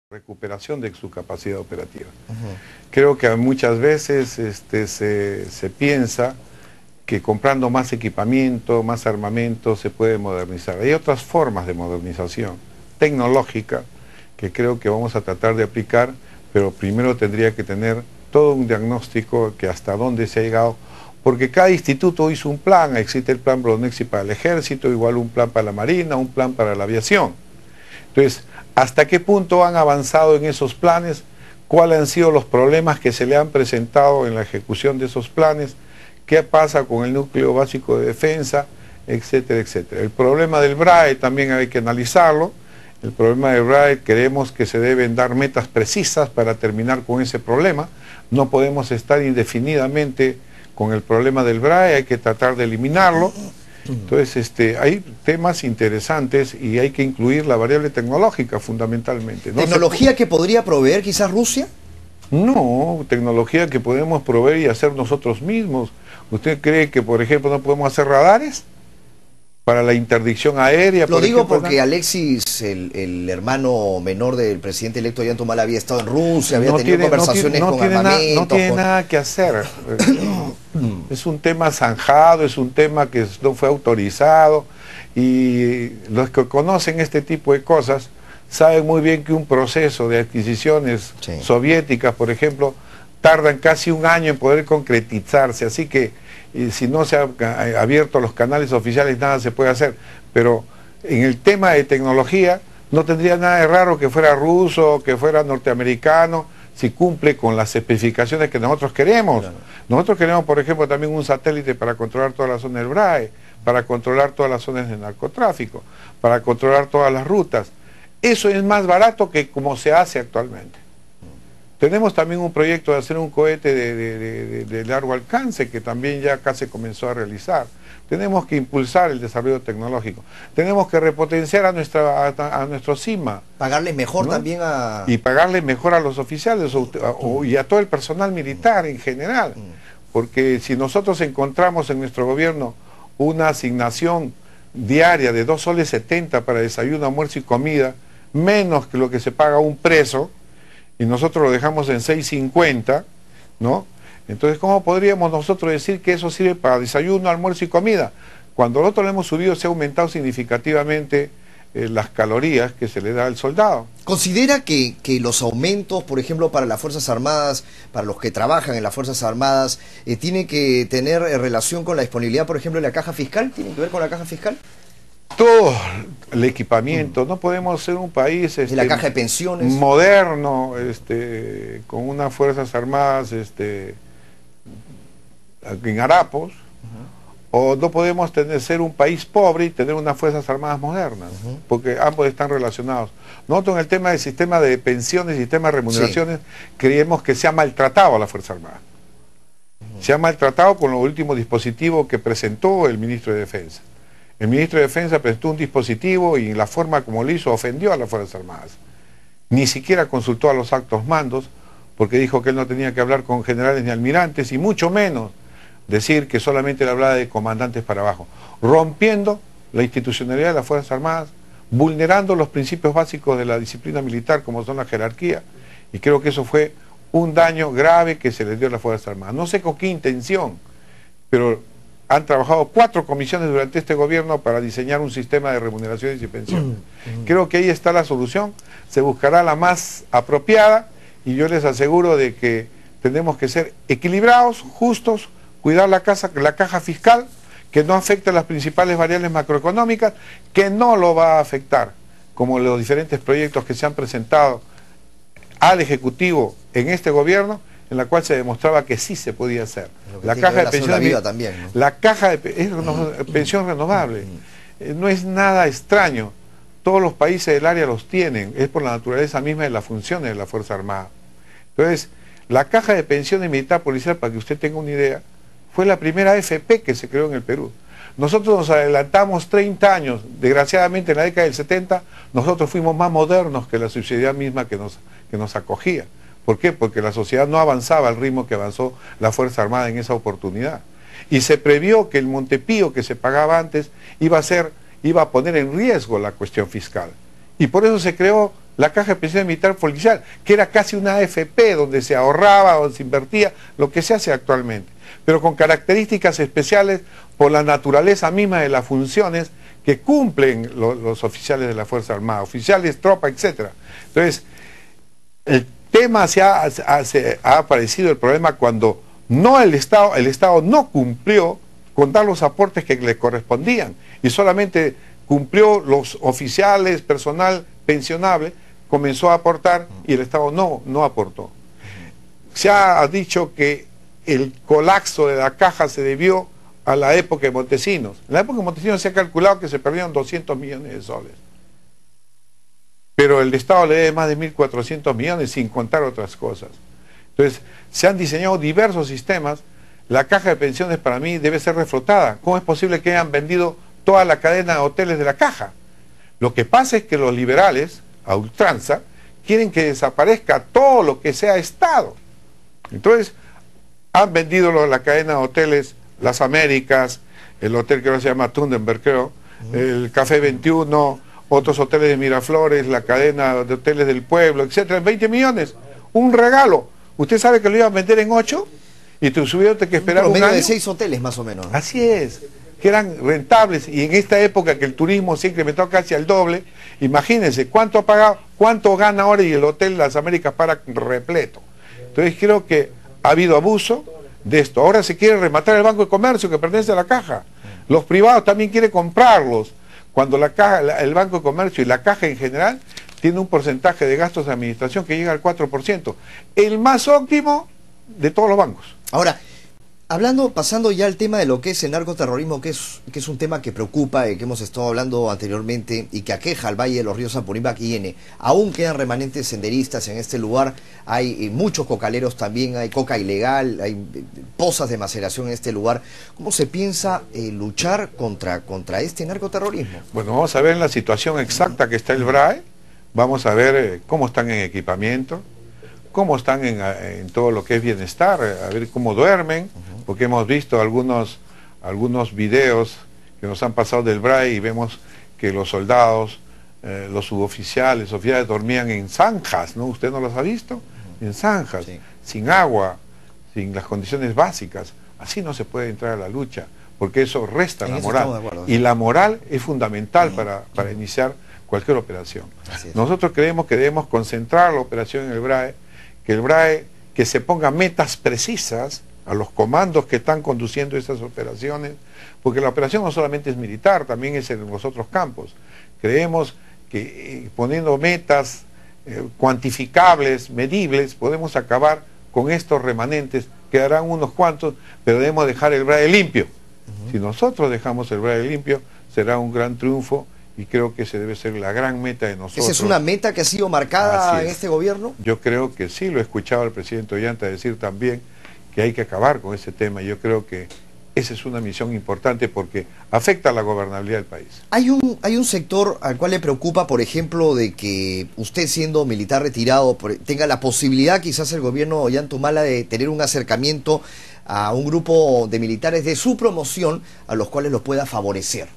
recuperación de su capacidad operativa. Creo que muchas veces se piensa que comprando más equipamiento, más armamento, se puede modernizar. Hay otras formas de modernización tecnológica que creo que vamos a tratar de aplicar, pero primero tendría que tener todo un diagnóstico que hasta dónde se ha llegado, porque cada instituto hizo un plan. Existe el plan Bronexi para el ejército, igual un plan para la marina, un plan para la aviación. Entonces, ¿hasta qué punto han avanzado en esos planes? ¿Cuáles han sido los problemas que se le han presentado en la ejecución de esos planes? ¿Qué pasa con el núcleo básico de defensa? Etcétera, etcétera. El problema del BRAE también hay que analizarlo. El problema del BRAE, creemos que se deben dar metas precisas para terminar con ese problema. No podemos estar indefinidamente con el problema del BRAE, hay que tratar de eliminarlo. Entonces, hay temas interesantes y hay que incluir la variable tecnológica fundamentalmente. ¿Tecnología que podría proveer quizás Rusia? No, tecnología que podemos proveer y hacer nosotros mismos. ¿Usted cree que, por ejemplo, no podemos hacer radares para la interdicción aérea? Lo digo porque Alexis, el hermano menor del presidente electo Ollanta Humala, había estado en Rusia, había tenido conversaciones con armamentos. No tiene nada que hacer. Es un tema zanjado, es un tema que no fue autorizado, y los que conocen este tipo de cosas saben muy bien que un proceso de adquisiciones soviéticas, por ejemplo, tardan casi un año en poder concretizarse, así que si no se han abierto los canales oficiales nada se puede hacer. Pero en el tema de tecnología no tendría nada de raro que fuera ruso, que fuera norteamericano, si cumple con las especificaciones que nosotros queremos. Claro. Nosotros queremos, por ejemplo, también un satélite para controlar toda la zona del BRAE, para controlar todas las zonas de narcotráfico, para controlar todas las rutas. Eso es más barato que como se hace actualmente. Tenemos también un proyecto de hacer un cohete de largo alcance que también ya acá se comenzó a realizar. Tenemos que impulsar el desarrollo tecnológico. Tenemos que repotenciar a nuestro CIMA. Pagarles mejor, ¿no? También a... Y pagarles mejor a los oficiales y a todo el personal militar en general. Porque si nosotros encontramos en nuestro gobierno una asignación diaria de 2,70 soles para desayuno, almuerzo y comida, menos que lo que se paga un preso, y nosotros lo dejamos en 6,50, ¿no? Entonces, ¿cómo podríamos nosotros decir que eso sirve para desayuno, almuerzo y comida? Cuando nosotros lo hemos subido, se ha aumentado significativamente las calorías que se le da al soldado. ¿Considera que los aumentos, por ejemplo, para las Fuerzas Armadas, para los que trabajan en las Fuerzas Armadas, tiene que tener relación con la disponibilidad, por ejemplo, de la caja fiscal? ¿Tiene que ver con la caja fiscal? Todo el equipamiento. No podemos ser un país de la caja de pensiones moderno, con unas Fuerzas Armadas en harapos, o no podemos ser un país pobre y tener unas Fuerzas Armadas modernas, porque ambos están relacionados. Nosotros en el tema del sistema de pensiones y sistema de remuneraciones creemos que se ha maltratado a la Fuerza Armada. Se ha maltratado con los últimos dispositivos que presentó el ministro de Defensa. El ministro de Defensa presentó un dispositivo y la forma como lo hizo ofendió a las Fuerzas Armadas. Ni siquiera consultó a los altos mandos, porque dijo que él no tenía que hablar con generales ni almirantes, y mucho menos decir que solamente le hablaba de comandantes para abajo, rompiendo la institucionalidad de las Fuerzas Armadas, vulnerando los principios básicos de la disciplina militar, como son la jerarquía, y creo que eso fue un daño grave que se les dio a las Fuerzas Armadas. No sé con qué intención, pero han trabajado 4 comisiones durante este gobierno para diseñar un sistema de remuneraciones y pensiones. Creo que ahí está la solución, se buscará la más apropiada, y yo les aseguro de que tenemos que ser equilibrados, justos, cuidar la caja fiscal, que no afecte las principales variables macroeconómicas, que no lo va a afectar, como los diferentes proyectos que se han presentado al Ejecutivo en este gobierno, en la cual se demostraba que sí se podía hacer. La caja de pensión también, ¿no? La caja de pensión renovable. No es nada extraño. Todos los países del área los tienen. Es por la naturaleza misma de las funciones de la Fuerza Armada. Entonces, la caja de pensiones militar policial, para que usted tenga una idea, fue la primera AFP que se creó en el Perú. Nosotros nos adelantamos 30 años. Desgraciadamente, en la década del 70, nosotros fuimos más modernos que la sociedad misma que nos acogía. ¿Por qué? Porque la sociedad no avanzaba al ritmo que avanzó la Fuerza Armada en esa oportunidad. Y se previó que el Montepío que se pagaba antes iba a poner en riesgo la cuestión fiscal. Y por eso se creó la Caja de Pensiones Militar Policial, que era casi una AFP, donde se ahorraba, donde se invertía, lo que se hace actualmente, pero con características especiales por la naturaleza misma de las funciones que cumplen los oficiales de la Fuerza Armada, oficiales, tropa, etc. Entonces, el tema ha aparecido el problema cuando no el Estado no cumplió con dar los aportes que le correspondían y solamente cumplió los oficiales, personal pensionable, comenzó a aportar y el Estado no aportó. Se ha dicho que el colapso de la caja se debió a la época de Montesinos. En la época de Montesinos se ha calculado que se perdieron 200 millones de soles. Pero el Estado le debe más de 1.400 millones sin contar otras cosas. Entonces, se han diseñado diversos sistemas. La caja de pensiones para mí debe ser reflotada. ¿Cómo es posible que hayan vendido toda la cadena de hoteles de la caja? Lo que pasa es que los liberales, a ultranza, quieren que desaparezca todo lo que sea Estado. Entonces, han vendido la cadena de hoteles Las Américas, el hotel que ahora se llama Thunderberg, creo, el Café 21, otros hoteles de Miraflores, la cadena de hoteles del pueblo, etcétera, en 20 millones. Un regalo. Usted sabe que lo iban a vender en 8 y tuvieron que esperar un año. De 6 hoteles más o menos. Así es, que eran rentables, y en esta época que el turismo se incrementó casi al doble, imagínense cuánto ha pagado, cuánto gana ahora y el hotel Las Américas para repleto. Entonces creo que ha habido abuso de esto. Ahora se quiere rematar el Banco de Comercio que pertenece a la Caja. Los privados también quieren comprarlos, cuando la Caja, el Banco de Comercio y la Caja en general tiene un porcentaje de gastos de administración que llega al 4%, el más óptimo de todos los bancos. Ahora, pasando ya al tema de lo que es el narcoterrorismo, que es un tema que preocupa, que hemos estado hablando anteriormente y que aqueja al Valle de los Ríos Apurímac y N. Aún quedan remanentes senderistas en este lugar, hay muchos cocaleros también, hay coca ilegal, hay pozas de maceración en este lugar. ¿Cómo se piensa luchar contra este narcoterrorismo? Bueno, vamos a ver la situación exacta que está el BRAE, vamos a ver cómo están en equipamiento, cómo están en todo lo que es bienestar, a ver cómo duermen, porque hemos visto algunos videos que nos han pasado del BRAE y vemos que los soldados, los suboficiales, oficiales dormían en zanjas, ¿no? ¿Usted no los ha visto? En zanjas, sí, sin agua, sin las condiciones básicas. Así no se puede entrar a la lucha, porque eso resta la moral. Y la moral es fundamental para iniciar cualquier operación. Nosotros creemos que debemos concentrar la operación en el BRAE, que se ponga metas precisas a los comandos que están conduciendo estas operaciones, porque la operación no solamente es militar, también es en los otros campos. Creemos que poniendo metas cuantificables, medibles, podemos acabar con estos remanentes, quedarán unos cuantos, pero debemos dejar el BRAE limpio. Si nosotros dejamos el BRAE limpio, será un gran triunfo, y creo que ese debe ser la gran meta de nosotros. ¿Esa es una meta que ha sido marcada en este gobierno? Yo creo que sí, lo he escuchado al presidente Ollanta decir también que hay que acabar con ese tema. Yo creo que esa es una misión importante porque afecta a la gobernabilidad del país. Hay un sector al cual le preocupa, por ejemplo, de que usted, siendo militar retirado, tenga la posibilidad quizás el gobierno Ollantumala de tener un acercamiento a un grupo de militares de su promoción a los cuales los pueda favorecer.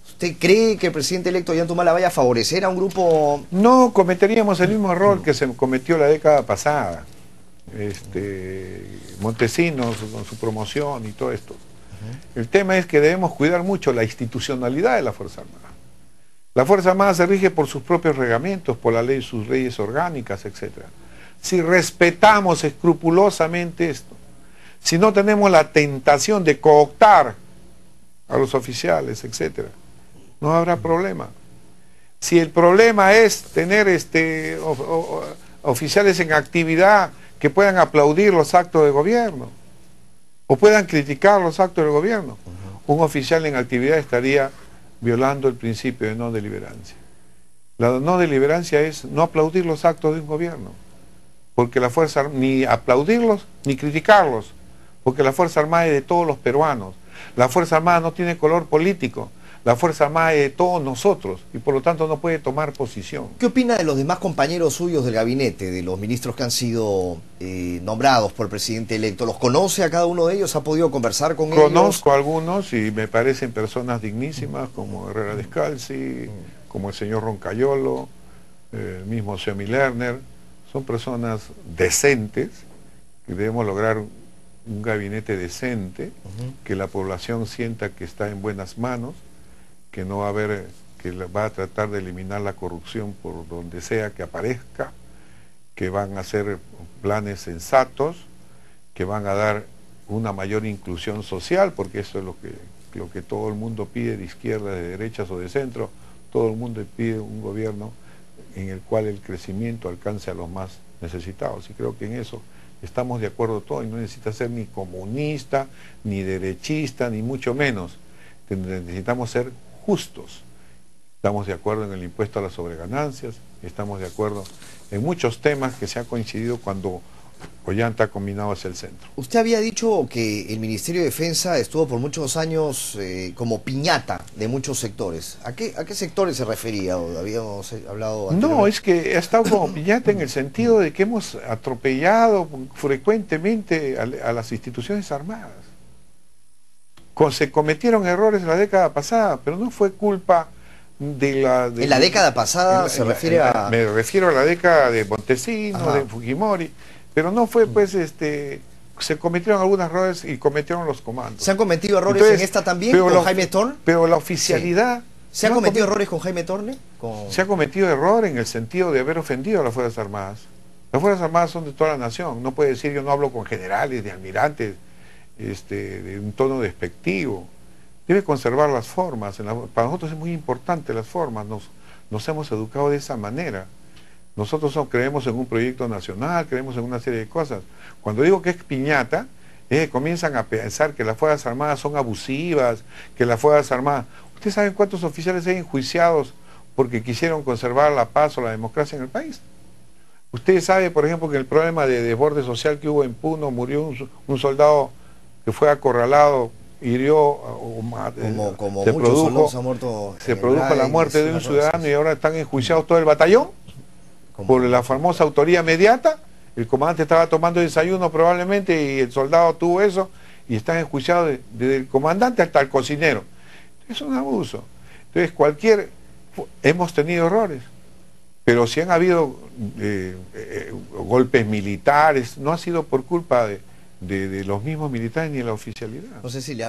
¿Usted cree que el presidente electo Ollantumala vaya a favorecer a un grupo? No, cometeríamos el mismo error que se cometió la década pasada. Montesinos con su promoción y todo esto. El tema es que debemos cuidar mucho la institucionalidad de la Fuerza Armada. La Fuerza Armada se rige por sus propios reglamentos, por la ley, sus leyes orgánicas, etc. Si respetamos escrupulosamente esto, si no tenemos la tentación de cooptar a los oficiales, etc., no habrá problema. Si el problema es tener oficiales en actividad que puedan aplaudir los actos de gobierno o puedan criticar los actos del gobierno, un oficial en actividad estaría violando el principio de no deliberancia. La no deliberancia es no aplaudir los actos de un gobierno, porque la Fuerza Armada, ni aplaudirlos ni criticarlos, porque la Fuerza Armada es de todos los peruanos. La Fuerza Armada no tiene color político. La Fuerza Armada es de todos nosotros y por lo tanto no puede tomar posición. ¿Qué opina de los demás compañeros suyos del gabinete, de los ministros que han sido nombrados por el presidente electo? ¿Los conoce a cada uno de ellos? ¿Ha podido conversar con ellos? Conozco a algunos y me parecen personas dignísimas, como Herrera Descalzi, como el señor Roncayolo, el mismo Semi Lerner, son personas decentes, que debemos lograr un gabinete decente, que la población sienta que está en buenas manos, que no va a haber, que va a tratar de eliminar la corrupción por donde sea que aparezca, que van a hacer planes sensatos, que van a dar una mayor inclusión social, porque eso es lo que todo el mundo pide, de izquierda, de derechas o de centro. Todo el mundo pide un gobierno en el cual el crecimiento alcance a los más necesitados, y creo que en eso estamos de acuerdo todos, y no necesita ser ni comunista, ni derechista, ni mucho menos. Necesitamos ser justos. Estamos de acuerdo en el impuesto a las sobreganancias, estamos de acuerdo en muchos temas que se ha coincidido cuando Ollanta ha combinado hacia el centro. Usted había dicho que el Ministerio de Defensa estuvo por muchos años como piñata de muchos sectores. ¿A qué sectores se refería? ¿O habíamos hablado anteriormente? No, es que ha estado como piñata en el sentido de que hemos atropellado frecuentemente a las instituciones armadas. Se cometieron errores en la década pasada, pero no fue culpa de la... en la década pasada se refiere a... Me refiero a la década de Montesinos, Ajá, de Fujimori, pero no fue pues se cometieron algunos errores y cometieron los comandos. ¿Se han cometido errores Entonces, en esta también con Jaime Torne? Pero la oficialidad... Sí. ¿Se han cometido errores con Jaime Torne? Se ha cometido error en el sentido de haber ofendido a las Fuerzas Armadas. Las Fuerzas Armadas son de toda la nación. No puede decir yo no hablo con generales, de almirantes, de un tono despectivo. Debe conservar las formas. Para nosotros es muy importante las formas. Nos hemos educado de esa manera. Nosotros creemos en un proyecto nacional, creemos en una serie de cosas. Cuando digo que es piñata, es que comienzan a pensar que las Fuerzas Armadas son abusivas, que las Fuerzas Armadas... ¿Ustedes saben cuántos oficiales hay enjuiciados porque quisieron conservar la paz o la democracia en el país? Ustedes saben, por ejemplo, que el problema de desborde social que hubo en Puno, murió un soldado que fue acorralado, hirió, como muchos soldados han muerto. Se produjo la muerte de un ciudadano y ahora están enjuiciados todo el batallón por la famosa autoría mediata. El comandante estaba tomando desayuno probablemente y el soldado tuvo eso y están enjuiciados desde el comandante hasta el cocinero. Es un abuso. Entonces hemos tenido errores, pero si han habido golpes militares, no ha sido por culpa de los mismos militares ni de la oficialidad. No sé si le